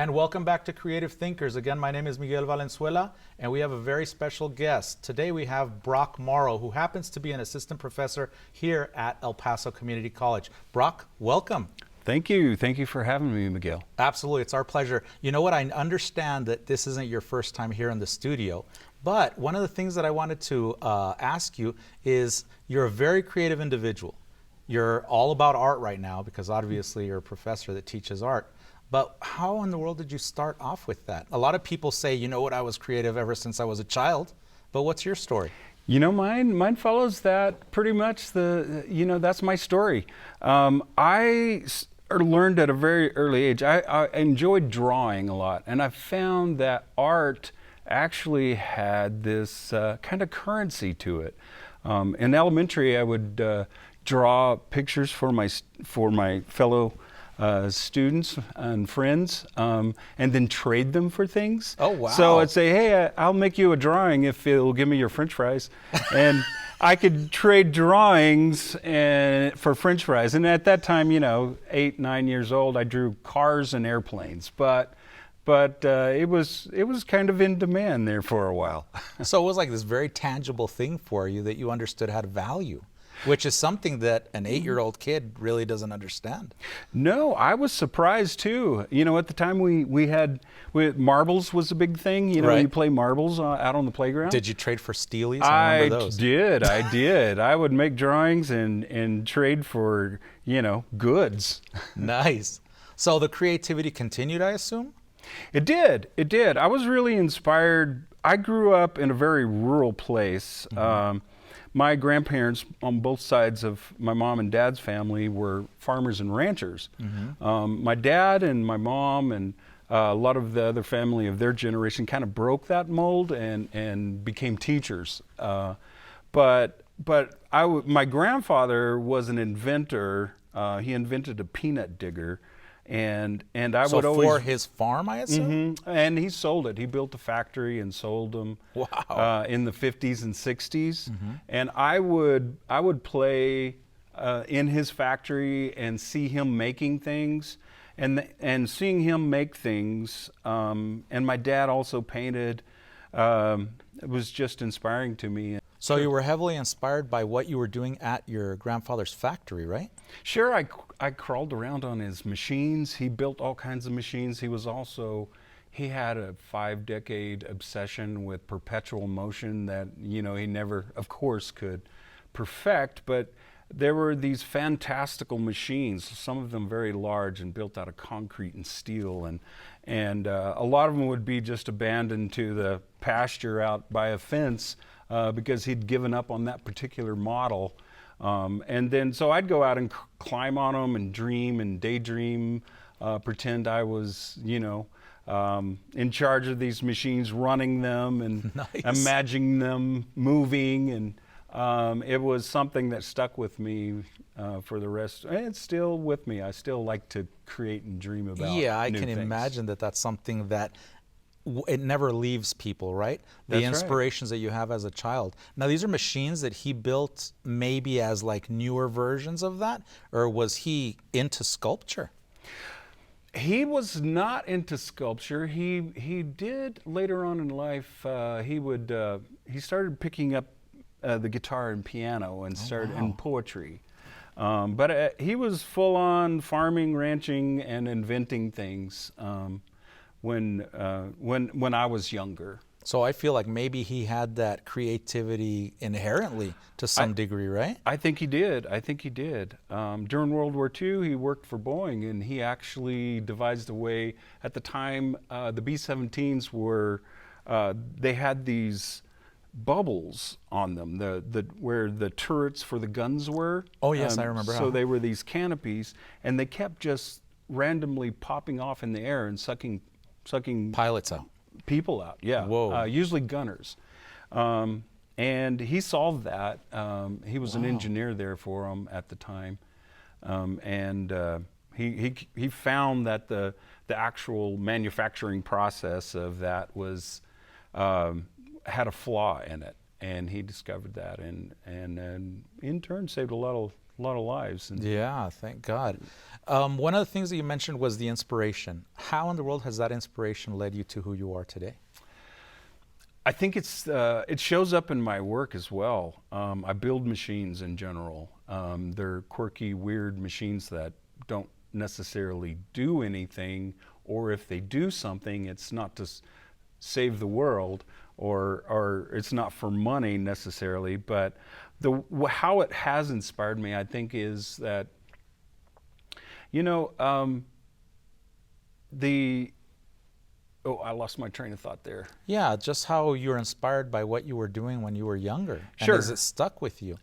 And welcome back to Creative Thinkers. Again, my name is Miguel Valenzuela, and we have a very special guest. Today we have Brack Morrow, who happens to be an assistant professor here at El Paso Community College. Brack, welcome. Thank you. Thank you for having me, Miguel. Absolutely. It's our pleasure. You know what? I understand that this isn't your first time here in the studio, but one of the things that I wanted to ask you is you're a very creative individual. You're all about art right now because obviously you're a professor that teaches art. But how in the world did you start off with that? A lot of people say, you know what, I was creative ever since I was a child. But what's your story? You know, mine follows that pretty much. That's my story. I learned at a very early age. I enjoyed drawing a lot, and I found that art actually had this kind of currency to it. In elementary, I would draw pictures for my fellow students and friends, and then trade them for things. Oh, wow. So I'd say, hey, I'll make you a drawing if it'll give me your French fries. And I could trade drawings for French fries. And at that time, 8, 9 years old, I drew cars and airplanes. But it was kind of in demand there for a while. So it was like this very tangible thing for you that you understood had value, which is something that an 8-year-old kid really doesn't understand. No, I was surprised too. At the time we had marbles was a big thing. Right. You play marbles out on the playground. Did you trade for steelies? I remember those. I did. I would make drawings and trade for, goods. Nice. So the creativity continued, I assume? It did. I was really inspired. I grew up in a very rural place. Mm-hmm. My grandparents on both sides of my mom and dad's family were farmers and ranchers. Mm-hmm. My dad and my mom and a lot of the other family of their generation kind of broke that mold and became teachers. But my grandfather was an inventor. He invented a peanut digger. And I would always... for his farm, I assume? Mm-hmm. And he sold it. He built a factory and sold them. Wow. In the 50s and 60s. Mm-hmm. And I would play in his factory and see him making things. And seeing him make things, and my dad also painted, it was just inspiring to me. So you were heavily inspired by what you were doing at your grandfather's factory, right? Sure, I crawled around on his machines. He built all kinds of machines. He had a 5-decade obsession with perpetual motion that, he never, of course, could perfect, but there were these fantastical machines, some of them very large and built out of concrete and steel, and a lot of them would be just abandoned to the pasture out by a fence because he'd given up on that particular model. And then so I'd go out and climb on them and dream and daydream, pretend I was, in charge of these machines, running them and Nice. imagining them moving. And it was something that stuck with me for the rest. And it's still with me. I still like to create and dream about Yeah, I new can things. imagine that that's something that it never leaves people, right? The That's inspirations that you have as a child. Now, these are machines that he built maybe as like newer versions of that, or was he into sculpture? He was not into sculpture. He did later on in life. He started picking up the guitar and piano and started in poetry. But he was full on farming, ranching, and inventing things. When I was younger. So I feel like maybe he had that creativity inherently to some degree, right? I think he did. During World War II, he worked for Boeing, and he actually devised a way. At the time, the B-17s were, they had these bubbles on them, where the turrets for the guns were. Oh yes, I remember. So they were these canopies, and they kept just randomly popping off in the air and sucking Pilots out. People out, yeah. Whoa. Usually gunners. And he solved that. He was an engineer there for him at the time. He found that the actual manufacturing process of that was had a flaw in it. and he discovered that, and in turn saved a lot of lives. And Yeah, thank God. One of the things that you mentioned was the inspiration. How in the world has that inspiration led you to who you are today? I think it shows up in my work as well. I build machines in general. They're quirky, weird machines that don't necessarily do anything, or if they do something, it's not to save the world, or it's not for money necessarily. But how it has inspired me, I think, is that, you know, I lost my train of thought there. Yeah, just how you were inspired by what you were doing when you were younger. Sure. And has it stuck with you?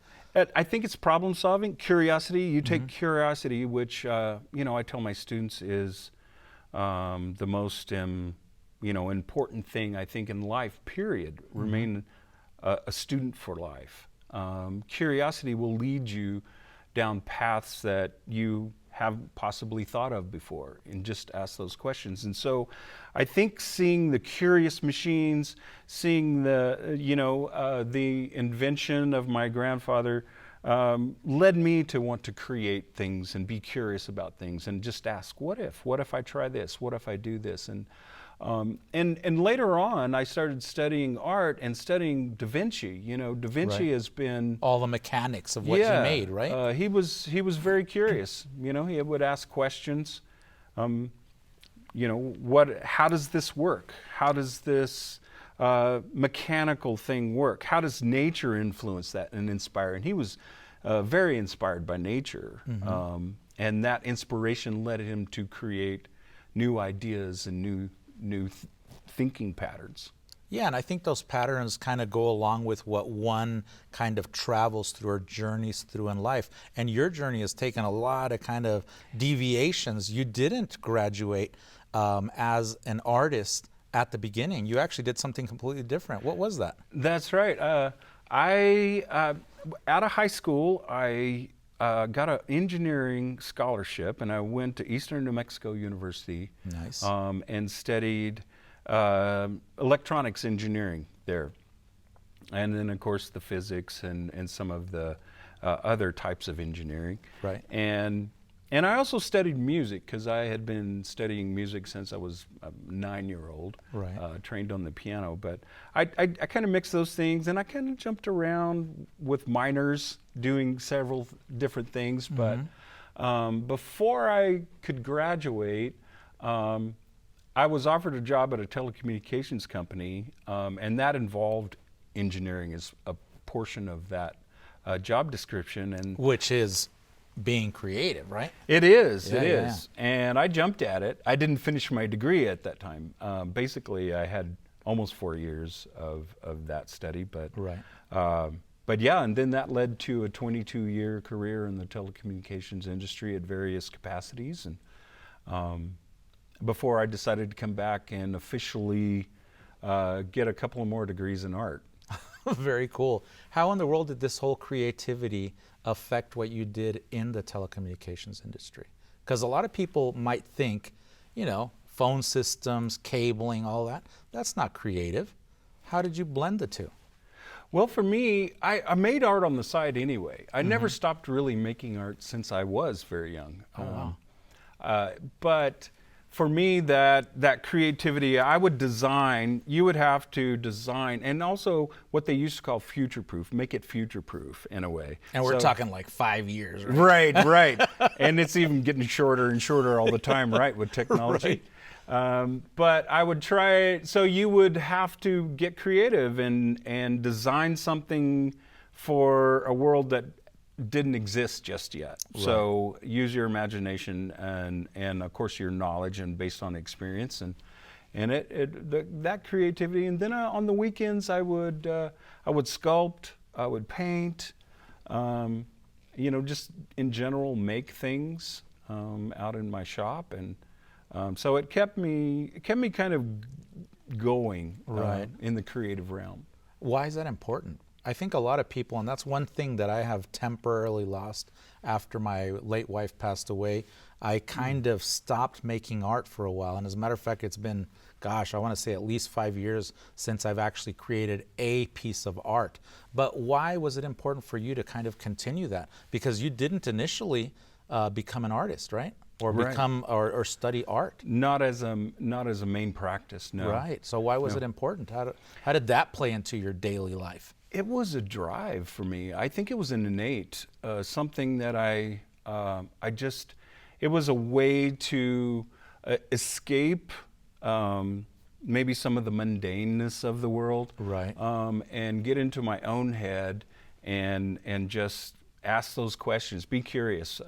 I think it's problem solving, curiosity. You take curiosity, which, you know, I tell my students is the most, you know, important thing, I think, in life, period. Remain a student for life. Curiosity will lead you down paths that you haven't possibly thought of before, and just ask those questions. And so I think seeing the curious machines, seeing the, you know, the invention of my grandfather led me to want to create things and be curious about things and just ask, what if I try this? What if I do this? And later on, I started studying art and studying Da Vinci. You know, Da Vinci has been all the mechanics of what he made, right? He was very curious. You know, he would ask questions. You know, how does this work? How does this mechanical thing work? How does nature influence that and inspire? And he was very inspired by nature, and that inspiration led him to create new ideas and new thinking patterns. Yeah, and I think those patterns kind of go along with what one kind of travels through or journeys through in life. And your journey has taken a lot of kind of deviations. You didn't graduate as an artist at the beginning. You actually did something completely different. What was that? That's right. Out of high school, I got an engineering scholarship, and I went to Eastern New Mexico University. Nice. And studied electronics engineering there. And then, of course, the physics and some of the other types of engineering. Right. And I also studied music, because I had been studying music since I was a 9-year-old, right. Trained on the piano. But I kind of mixed those things, and I kind of jumped around with minors, doing several different things. But before I could graduate, I was offered a job at a telecommunications company, and that involved engineering as a portion of that job description. And which is being creative, right? It is, yeah, it yeah. is. And I jumped at it. I didn't finish my degree at that time. Basically, I had almost 4 years of that study. But, right. But yeah, and then that led to a 22-year career in the telecommunications industry at various capacities. And before I decided to come back and officially get a couple of more degrees in art. Very cool. How in the world did this whole creativity affect what you did in the telecommunications industry? Because a lot of people might think, you know, phone systems, cabling, all that, that's not creative. How did you blend the two? Well, for me, I made art on the side anyway. I never stopped really making art since I was very young. Oh, wow. But for me, that creativity, I would design, you would have to design, and also what they used to call future-proof, make it future-proof in a way. And we're talking like 5 years, right? Right. And it's even getting shorter and shorter all the time, right, with technology. Right. But I would try, so you would have to get creative and design something for a world that didn't exist just yet. Right. So use your imagination and of course your knowledge and based on experience and that creativity. And then on the weekends I would sculpt, I would paint, you know, just in general make things out in my shop, and so it kept me kind of going, right, in the creative realm. Why is that important? I think a lot of people, and that's one thing that I have temporarily lost after my late wife passed away. I kind of stopped making art for a while. And as a matter of fact, it's been, gosh, I want to say at least 5 years since I've actually created a piece of art. But why was it important for you to kind of continue that? Because you didn't initially become an artist, right? Or become or study art. Not as a main practice, no. Right. So why was it important? How did that play into your daily life? It was a drive for me. I think it was an innate, something that I just, it was a way to escape maybe some of the mundaneness of the world. Right. And get into my own head and just ask those questions, be curious.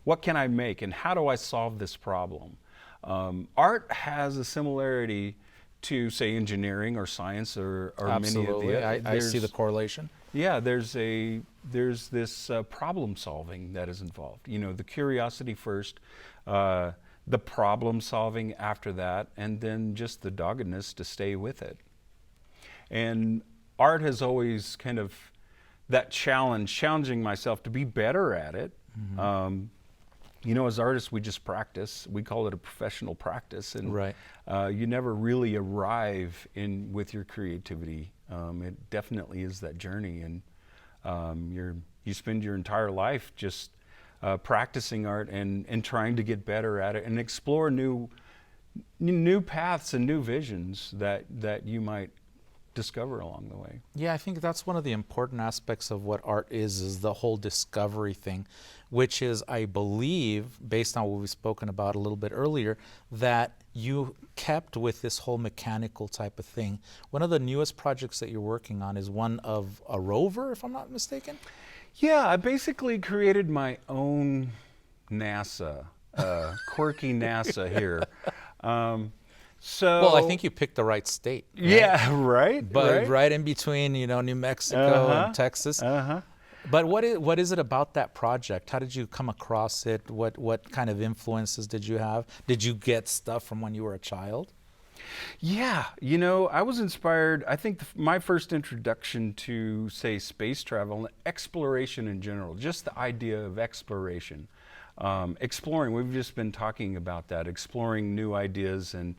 What can I make and how do I solve this problem? Art has a similarity to, say, engineering or science or Absolutely. many of the other. I see the correlation. Yeah, there's this problem solving that is involved. The curiosity first, the problem solving after that, and then just the doggedness to stay with it. And art has always kind of that challenging myself to be better at it. As artists, we just practice. We call it a professional practice, and you never really arrive with your creativity. It definitely is that journey, and you spend your entire life just practicing art and trying to get better at it and explore new paths and new visions that you might discover along the way. Yeah, I think that's one of the important aspects of what art is the whole discovery thing, which is, I believe, based on what we've spoken about a little bit earlier, that you kept with this whole mechanical type of thing. One of the newest projects that you're working on is one of a rover, if I'm not mistaken? Yeah, I basically created my own NASA, quirky NASA here. Well, I think you picked the right state. Right? Yeah, right. But right in between, New Mexico and Texas. But what is it about that project? How did you come across it? What kind of influences did you have? Did you get stuff from when you were a child? Yeah, I was inspired. I think my first introduction to, say, space travel and exploration in general, just the idea of exploration, exploring. We've just been talking about that, exploring new ideas and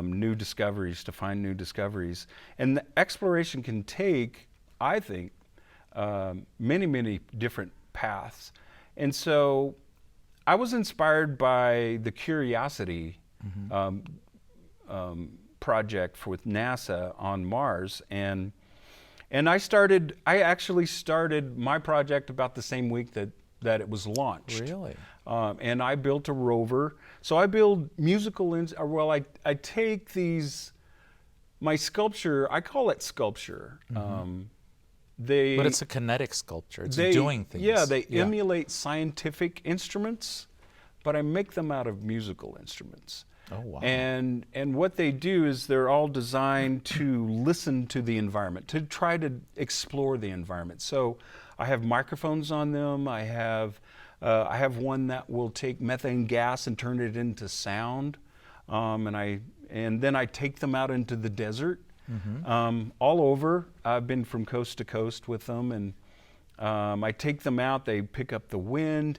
new discoveries, to find new discoveries. And the exploration can take, I think, many, many different paths. And so I was inspired by the Curiosity project with NASA on Mars. And I actually started my project about the same week that it was launched. Really? And I built a rover. So I build I take my sculpture, I call it sculpture. But it's a kinetic sculpture. It's doing things. Yeah, they emulate scientific instruments, but I make them out of musical instruments. Oh, wow. And what they do is they're all designed to listen to the environment, to try to explore the environment. So I have microphones on them. I have one that will take methane gas and turn it into sound. And then I take them out into the desert, all over. I've been from coast to coast with them, and I take them out. They pick up the wind,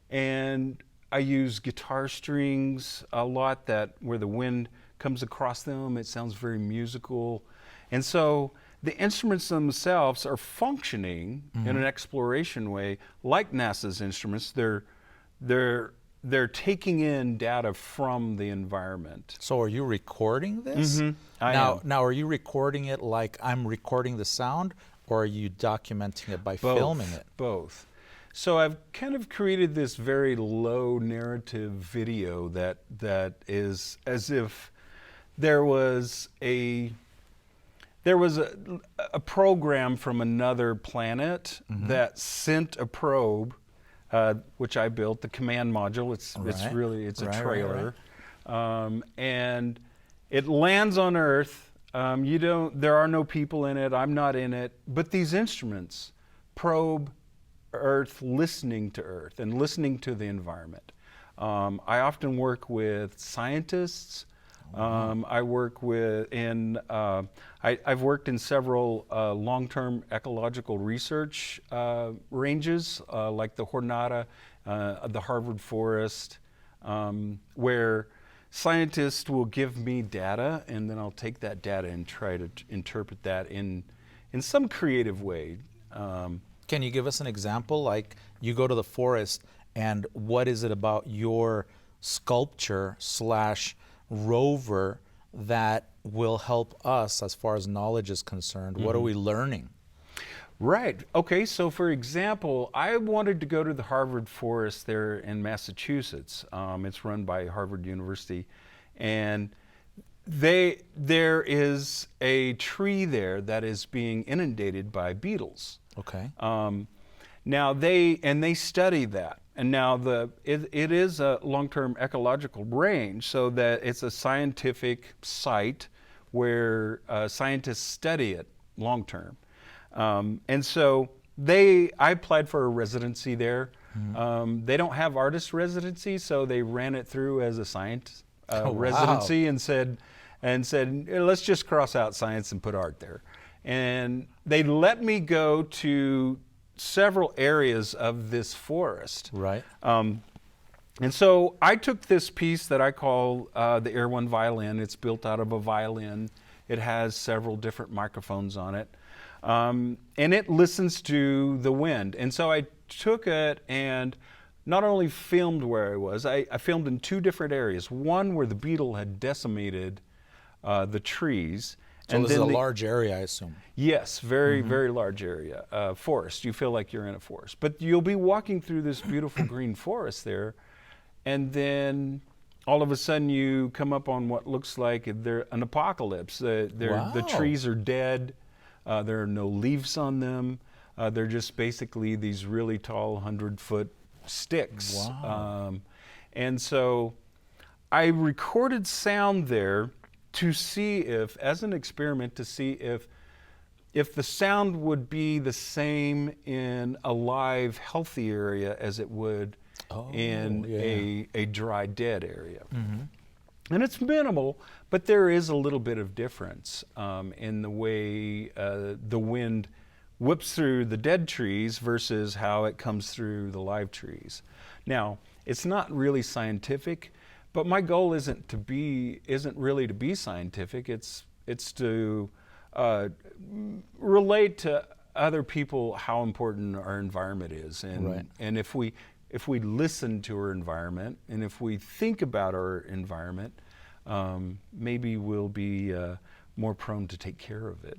and I use guitar strings a lot where the wind comes across them. It sounds very musical. And so the instruments themselves are functioning in an exploration way, like NASA's instruments. They're taking in data from the environment. So are you recording this? I am. Now, are you recording it like I'm recording the sound, or are you documenting it by filming it? Both. So I've kind of created this very low narrative video that is as if there was a program from another planet that sent a probe, which I built, the command module. It's a trailer, and it lands on Earth. There are no people in it. I'm not in it. But these instruments probe Earth, listening to Earth and listening to the environment. I often work with scientists, I work I've worked in several long-term ecological research ranges, like the Jornada, the Harvard Forest, where scientists will give me data, and then I'll take that data and try to interpret that in some creative way. Can you give us an example? Like, you go to the forest, and what is it about your sculpture slash Rover that will help us as far as knowledge is concerned? What are we learning? Right. Okay. So, for example, I wanted to go to the Harvard Forest there in Massachusetts. It's run by Harvard University, and there is a tree there that is being inundated by beetles. Okay. Now they study that, and now it is a long-term ecological range, so that it's a scientific site where scientists study it long-term. And so I applied for a residency there. They don't have artist residency, so they ran it through as a science residency, and said, let's just cross out science and put art there. And they let me go to several areas of this forest. Right. And so I took this piece that I call the Air One violin. It's built out of a violin. It has several different microphones on it. And it listens to the wind. And so I took it and not only filmed where I was, I filmed in two different areas. One where the beetle had decimated the trees. So this is a large area, I assume. Yes, very large area. Forest. You feel like you're in a forest. But you'll be walking through this beautiful green forest there, and then all of a sudden you come up on what looks like an apocalypse. The trees are dead. There are no leaves on them. They're just basically these really tall 100-foot sticks. Wow. And so I recorded sound there to see if, as an experiment, to see if the sound would be the same in a live, healthy area as it would in a dry, dead area. And it's minimal, but there is a little bit of difference in the way the wind whips through the dead trees versus how it comes through the live trees. Now, it's not really scientific, but my goal isn't really to be scientific. It's to relate to other people how important our environment is, and if we listen to our environment, and if we think about our environment, maybe we'll be more prone to take care of it.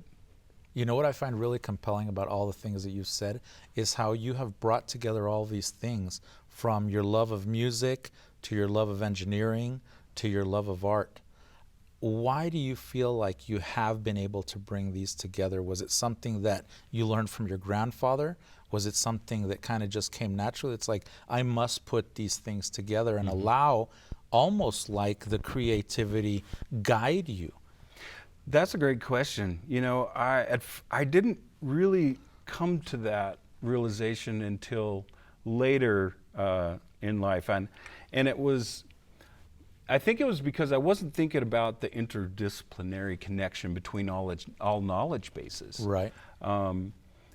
You know what I find really compelling about all the things that you've said is how you have brought together all these things, from your love of music to your love of engineering to your love of art. Why do you feel like you have been able to bring these together? Was it something that you learned from your grandfather? Was it something that kind of just came naturally? It's like, I must put these things together and allow almost like the creativity guide you. That's a great question. You know, I didn't really come to that realization until later in life, and it was, I think it was because I wasn't thinking about the interdisciplinary connection between all knowledge bases. Right.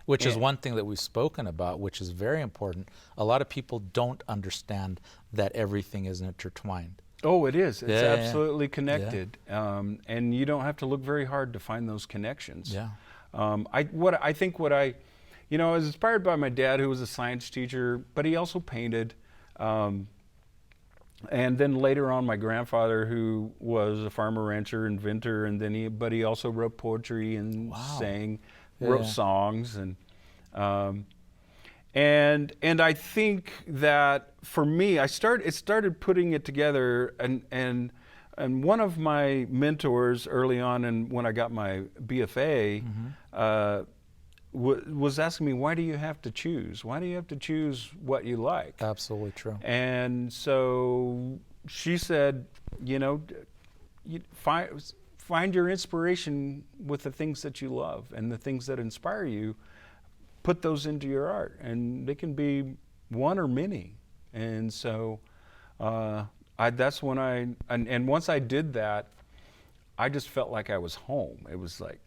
Which is one thing that we've spoken about, which is very important. A lot of people don't understand that everything is intertwined. Oh, it is. It's absolutely connected. And you don't have to look very hard to find those connections. Yeah. I was inspired by my dad, who was a science teacher, but he also painted. And then later on, my grandfather, who was a farmer, rancher, inventor, and then he also wrote poetry and sang, wrote songs, and I think that for me, it started putting it together, and one of my mentors early on, and when I got my BFA, was asking me, why do you have to choose? Why do you have to choose what you like? Absolutely true. And so she said, you find your inspiration with the things that you love and the things that inspire you. Put those into your art, and they can be one or many. And so that's when and once I did that, I just felt like I was home. It was like,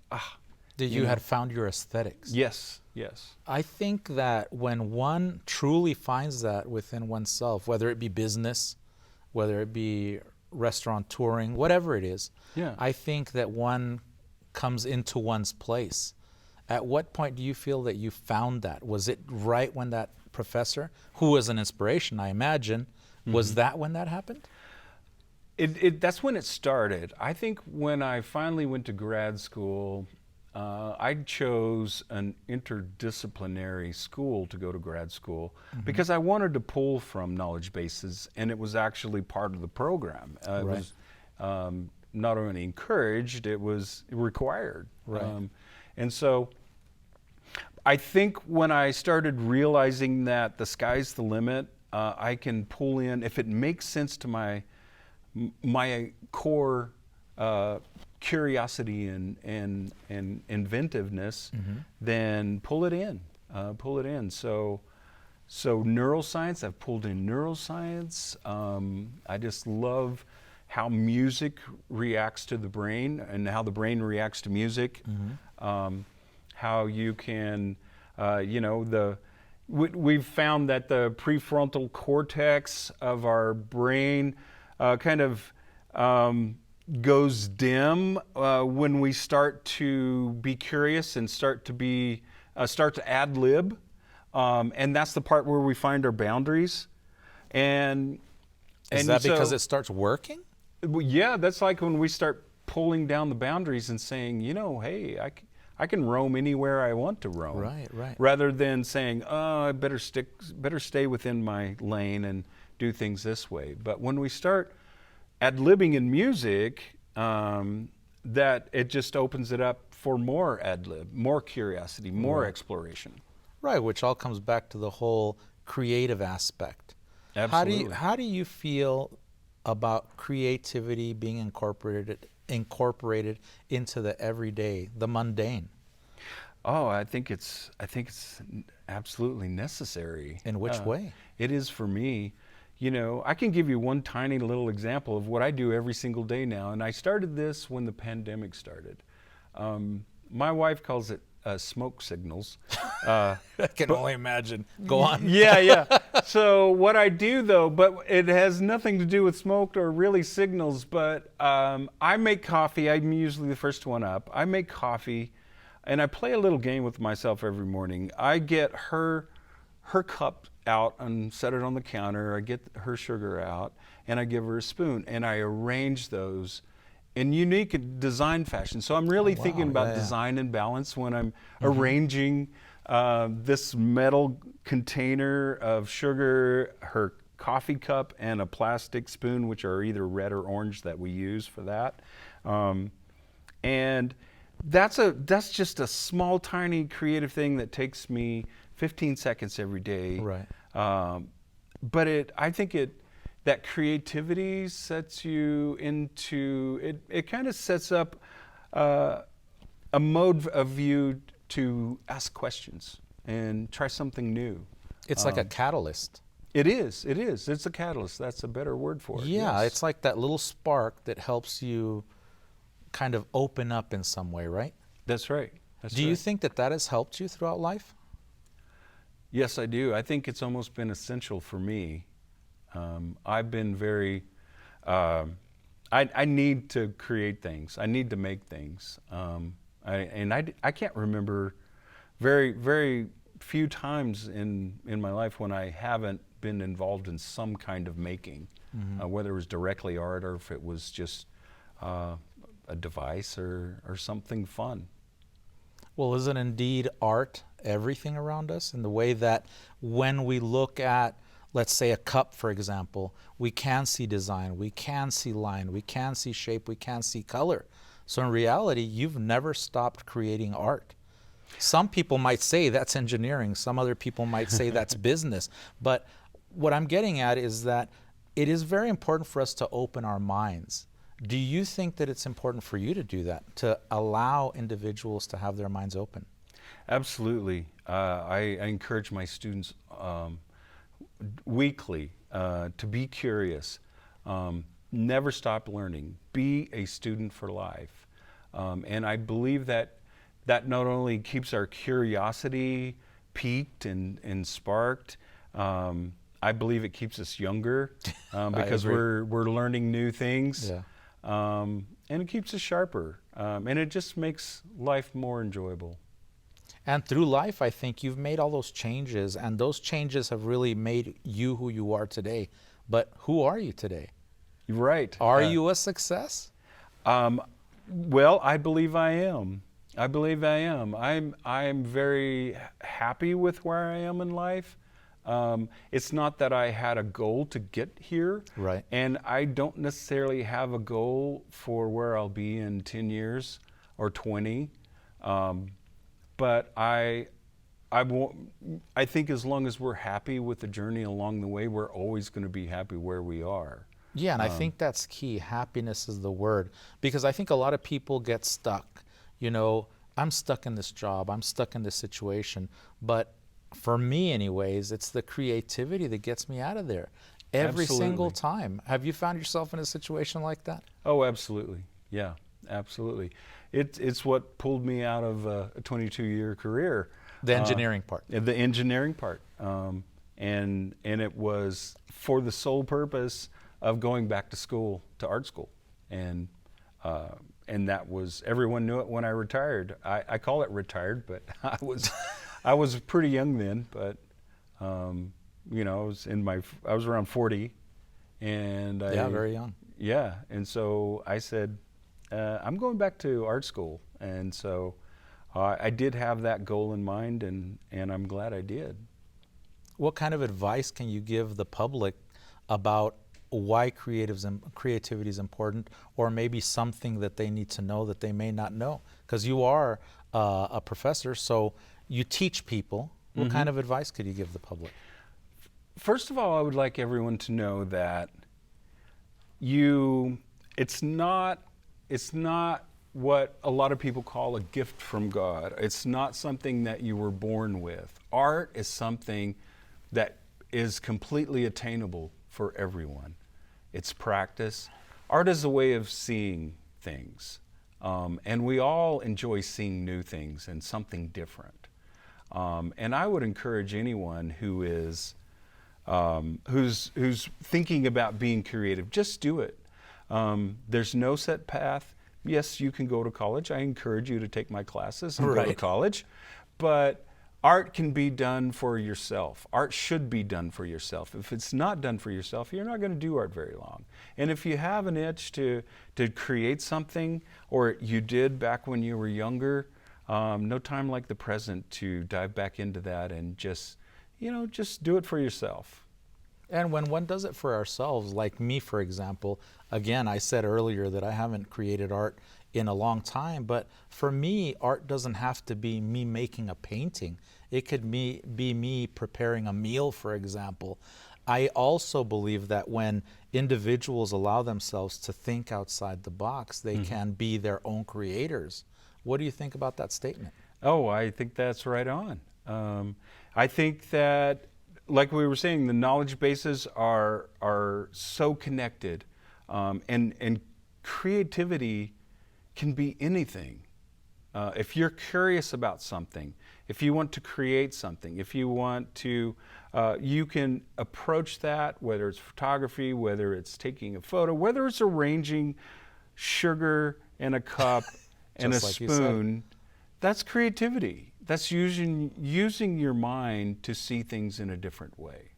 That you had found your aesthetics. Yes, yes. I think that when one truly finds that within oneself, whether it be business, whether it be restaurant touring, whatever it is, Yeah. I think that one comes into one's place. At what point do you feel that you found that? Was it right when that professor, who was an inspiration, I imagine, was that when that happened? That's when it started. I think when I finally went to grad school, I chose an interdisciplinary school to go to grad school because I wanted to pull from knowledge bases, and it was actually part of the program. It was not only encouraged, it was required. Right. And so I think when I started realizing that the sky's the limit, I can pull in, if it makes sense to my core curiosity and inventiveness, then pull it in. So neuroscience, I've pulled in neuroscience. I just love how music reacts to the brain and how the brain reacts to music. How you can, we've found that the prefrontal cortex of our brain kind of goes dim when we start to be curious and start to ad lib, and that's the part where we find our boundaries. And Is that because it starts working? Yeah, that's like when we start pulling down the boundaries and saying, hey, I can roam anywhere I want to roam. Right. Rather than saying, oh, I better stay within my lane and do things this way. But when we start ad-libbing in music, that it just opens it up for more ad-lib, more curiosity, more exploration. Right, which all comes back to the whole creative aspect. Absolutely. How do you feel about creativity being incorporated into the everyday, the mundane? Oh, I think it's absolutely necessary. In which way? It is for me. I can give you one tiny little example of what I do every single day now, and I started this when the pandemic started. My wife calls it smoke signals. I can only imagine. Go on. Yeah. So what I do though, but it has nothing to do with smoke or really signals, but I make coffee. I'm usually the first one up. I make coffee, and I play a little game with myself every morning. I get her cup out and set it on the counter. I get her sugar out, and I give her a spoon, and I arrange those in unique design fashion. So I'm really thinking about design and balance when I'm arranging this metal container of sugar, her coffee cup, and a plastic spoon, which are either red or orange that we use for that. And that's just a small, tiny creative thing that takes me 15 seconds every day. Right. But I think that creativity sets you into, it kind of sets up a mode of you to ask questions and try something new. It's like a catalyst. It is. It's a catalyst. That's a better word for it. Yeah, Yes. it's like that little spark that helps you kind of open up in some way, right? That's right. Do you think that has helped you throughout life? Yes, I do. I think it's almost been essential for me. I've been very, I need to create things. I need to make things. I can't remember very, very few times in my life when I haven't been involved in some kind of making, whether it was directly art or if it was just a device or something fun. Well, isn't indeed art everything around us in the way that when we look at, let's say, a cup, for example, we can see design, we can see line, we can see shape, we can see color. So in reality, you've never stopped creating art. Some people might say that's engineering, some other people might say that's business. But what I'm getting at is that it is very important for us to open our minds. Do you think that it's important for you to do that, to allow individuals to have their minds open? Absolutely. I encourage my students weekly to be curious. never stop learning. Be a student for life. And I believe that not only keeps our curiosity piqued and sparked, I believe it keeps us younger because we're learning new things. Yeah. And it keeps us sharper. And it just makes life more enjoyable. And through life, I think you've made all those changes, and those changes have really made you who you are today. But who are you today? Right. Are you a success? Well, I believe I am. I believe I am. I'm very happy with where I am in life. It's not that I had a goal to get here. Right. And I don't necessarily have a goal for where I'll be in 10 years or 20. But I think as long as we're happy with the journey along the way, we're always going to be happy where we are. Yeah, and I think that's key. Happiness is the word. Because I think a lot of people get stuck. You know, I'm stuck in this job, I'm stuck in this situation. But for me anyways, it's the creativity that gets me out of there every single time. Have you found yourself in a situation like that? Oh, absolutely. Yeah, absolutely. It's what pulled me out of a 22-year career. The engineering part. The engineering part. And it was for the sole purpose of going back to school, to art school. And that was, everyone knew it when I retired. I call it retired, but I was pretty young then, but you know, I was around 40, and very young. Yeah, and so I said, I'm going back to art school, and so I did have that goal in mind, and I'm glad I did. What kind of advice can you give the public about why creativity is important, or maybe something that they need to know that they may not know? Because you are a professor, so you teach people. What kind of advice could you give the public? First of all, I would like everyone to know that it's not what a lot of people call a gift from God. It's not something that you were born with. Art is something that is completely attainable for everyone. It's practice. Art is a way of seeing things. And we all enjoy seeing new things and something different. And I would encourage anyone who is who's thinking about being creative, just do it. There's no set path. Yes, you can go to college. I encourage you to take my classes and go to college. But art can be done for yourself. Art should be done for yourself. If it's not done for yourself, you're not going to do art very long. And if you have an itch to create something, or you did back when you were younger, no time like the present to dive back into that and just do it for yourself. And when one does it for ourselves, like me, for example, again, I said earlier that I haven't created art in a long time, but for me, art doesn't have to be me making a painting. It could be me preparing a meal, for example. I also believe that when individuals allow themselves to think outside the box, they can be their own creators. What do you think about that statement? Oh, I think that's right on. I think that, like we were saying, the knowledge bases are so connected, and creativity can be anything. If you're curious about something, if you want to create something, if you want to, you can approach that, whether it's photography, whether it's taking a photo, whether it's arranging sugar in a cup and a spoon. That's creativity. That's using your mind to see things in a different way.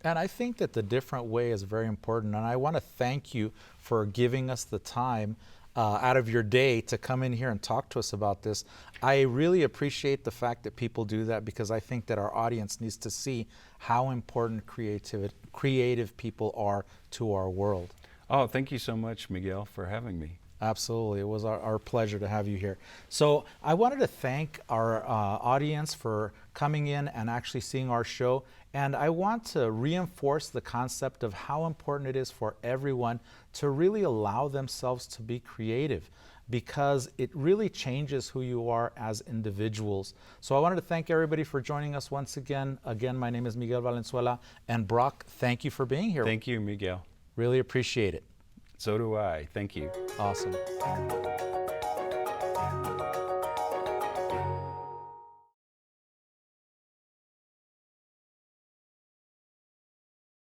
And I think that the different way is very important. And I want to thank you for giving us the time out of your day to come in here and talk to us about this. I really appreciate the fact that people do that, because I think that our audience needs to see how important creative people are to our world. Oh, thank you so much, Miguel, for having me. Absolutely. It was our pleasure to have you here. So I wanted to thank our audience for coming in and actually seeing our show. And I want to reinforce the concept of how important it is for everyone to really allow themselves to be creative, because it really changes who you are as individuals. So I wanted to thank everybody for joining us once again. Again, my name is Miguel Valenzuela. And Brock, thank you for being here. Thank you, Miguel. Really appreciate it. So do I. Thank you. Awesome.